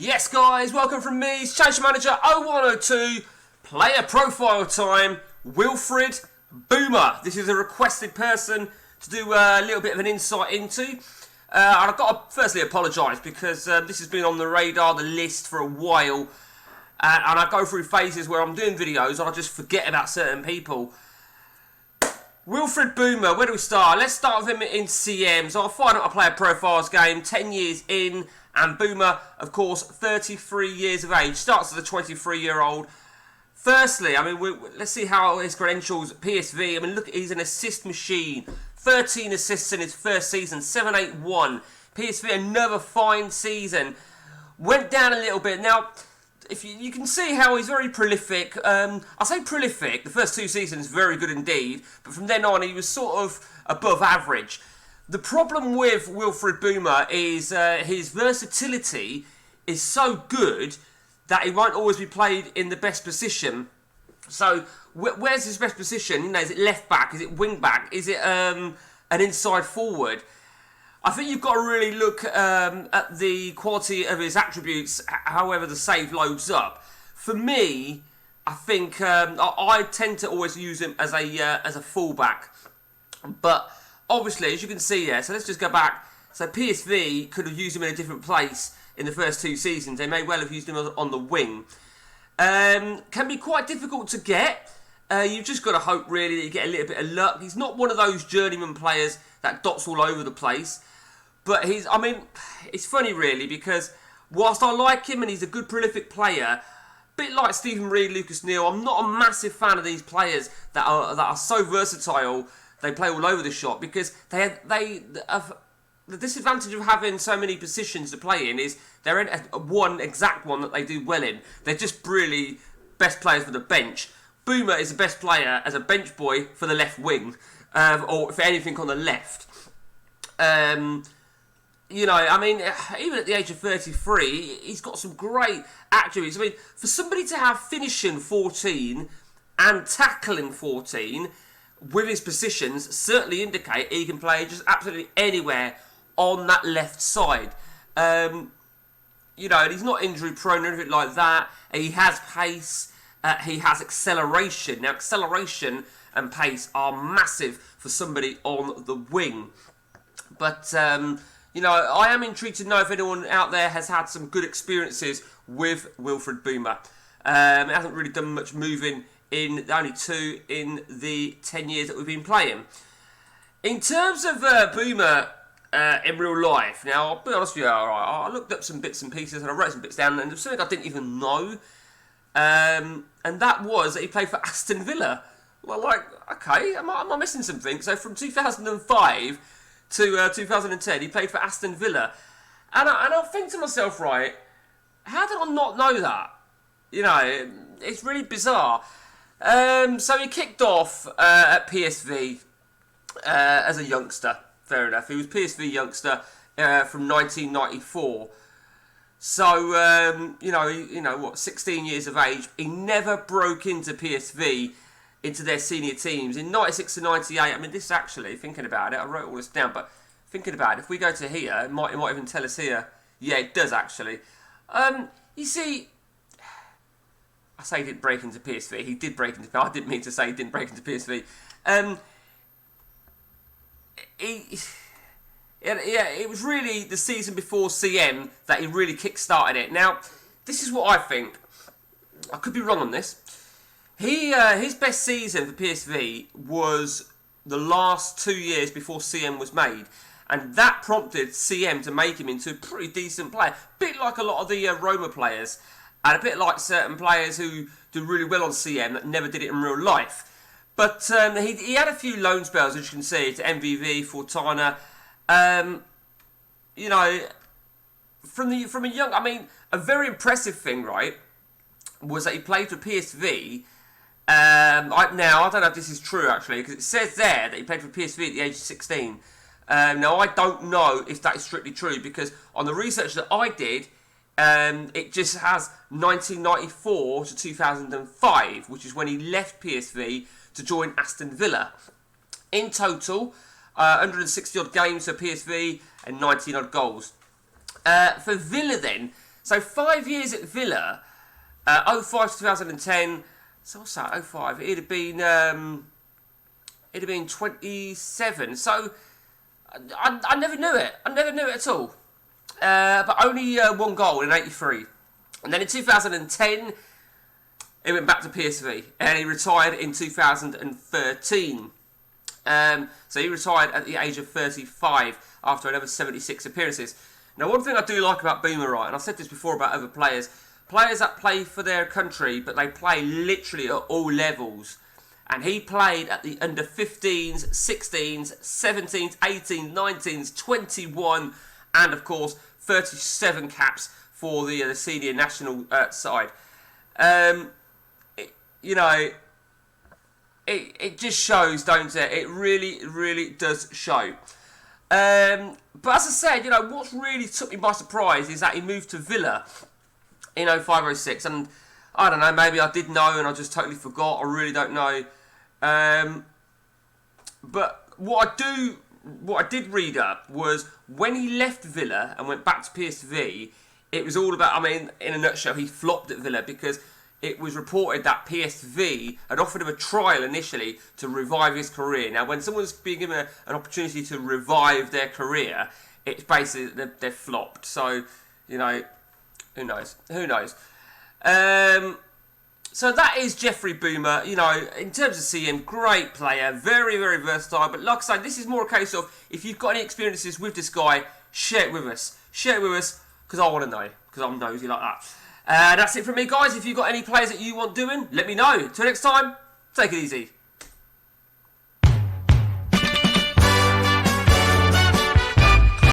Yes guys, welcome from me, Change Manager 0102, player profile time, Wilfried Bouma. This is a requested person to do a little bit of an insight into. And I've got to firstly apologise because this has been on the radar, the list for a while. And I go through phases where I'm doing videos and I just forget about certain people. Wilfried Bouma, where do we start? Let's start with him in CM. So I'll find out a player profiles game, 10 years in. And Bouma, of course, 33 years of age, starts as a 23-year-old. Firstly, let's see how his credentials at PSV. Look, he's an assist machine. 13 assists in his first season, 7-8-1. PSV, another fine season. Went down a little bit. Now, if you can see how he's very prolific. I say prolific, the first two seasons, very good indeed. But from then on, he was sort of above average. The problem with Wilfried Bouma is his versatility is so good that he won't always be played in the best position. So, where's his best position? Is it left back? Is it wing back? Is it an inside forward? I think you've got to really look at the quality of his attributes, however the save loads up. For me, I think I tend to always use him as a fullback, but obviously, as you can see here, so let's just go back. So PSV could have used him in a different place in the first two seasons. They may well have used him on the wing. Can be quite difficult to get. You've just got to hope really that you get a little bit of luck. He's not one of those journeyman players that dots all over the place. But it's funny really because whilst I like him and he's a good prolific player, a bit like Stephen Reid, Lucas Neal, I'm not a massive fan of these players that are so versatile. They play all over the shop because they have the disadvantage of having so many positions to play in is they're in one exact one that they do well in. They're just really best players for the bench. Bouma is the best player as a bench boy for the left wing, or for anything on the left. Even at the age of 33, he's got some great attributes. For somebody to have finishing 14 and tackling 14. With his positions, certainly indicate he can play just absolutely anywhere on that left side. And he's not injury prone or anything like that. He has pace. He has acceleration. Now, acceleration and pace are massive for somebody on the wing. But, I am intrigued to know if anyone out there has had some good experiences with Wilfried Bouma. He hasn't really done much moving in only two in the 10 years that we've been playing. In terms of Bouma in real life, now I'll be honest with you, I looked up some bits and pieces and I wrote some bits down and there's something I didn't even know, and that was that he played for Aston Villa. Well, okay, am I missing something? So from 2005 to 2010, he played for Aston Villa, and I'll think to myself, right, how did I not know that? It's really bizarre. So he kicked off at PSV as a youngster. Fair enough. He was PSV youngster from 1994. So 16 years of age. He never broke into PSV, into their senior teams in 96 to 98. This actually, thinking about it, I wrote all this down. But thinking about it, if we go to here, it might even tell us here. Yeah, it does actually. You see, I say he didn't break into PSV. He did break into PSV. I didn't mean to say he didn't break into PSV. It was really the season before CM that he really kick-started it. Now, this is what I think. I could be wrong on this. His best season for PSV was the last 2 years before CM was made. And that prompted CM to make him into a pretty decent player. A bit like a lot of the Roma players. And a bit like certain players who do really well on CM that never did it in real life. But he had a few loan spells, as you can see, to MVV, Fortuna. From a young... a very impressive thing, right, was that he played for PSV. Now, I don't know if this is true, actually, because it says there that he played for PSV at the age of 16. Now, I don't know if that is strictly true, because on the research that I did, it just has 1994 to 2005, which is when he left PSV to join Aston Villa. In total, 160 odd games for PSV and 19 odd goals. For Villa then, So 5 years at Villa, 05 to 2010. So what's that? 05. It'd have been 27. So I never knew it. I never knew it at all. But only one goal in 83. And then in 2010, he went back to PSV and he retired in 2013. So he retired at the age of 35 after another 76 appearances. Now, one thing I do like about Bouma, right, and I've said this before about other players that play for their country, but they play literally at all levels. And he played at the under 15s, 16s, 17s, 18s, 19s, 21, and of course 37 caps for the senior national side. It just shows, don't it? It really, really does show. But as I said, what really took me by surprise is that he moved to Villa in 05-06, and I don't know, maybe I did know and I just totally forgot. I really don't know. But what I did read up was when he left Villa and went back to PSV, it was all about, in a nutshell, he flopped at Villa because it was reported that PSV had offered him a trial initially to revive his career. Now, when someone's being given an opportunity to revive their career, it's basically they've flopped. So, who knows? Who knows? So that is Wilfried Bouma. In terms of CM, great player, very, very versatile. But like I say, this is more a case of if you've got any experiences with this guy, share it with us. Share it with us because I want to know, because I'm nosy like that. That's it from me, guys. If you've got any players that you want doing, let me know. Till next time, take it easy.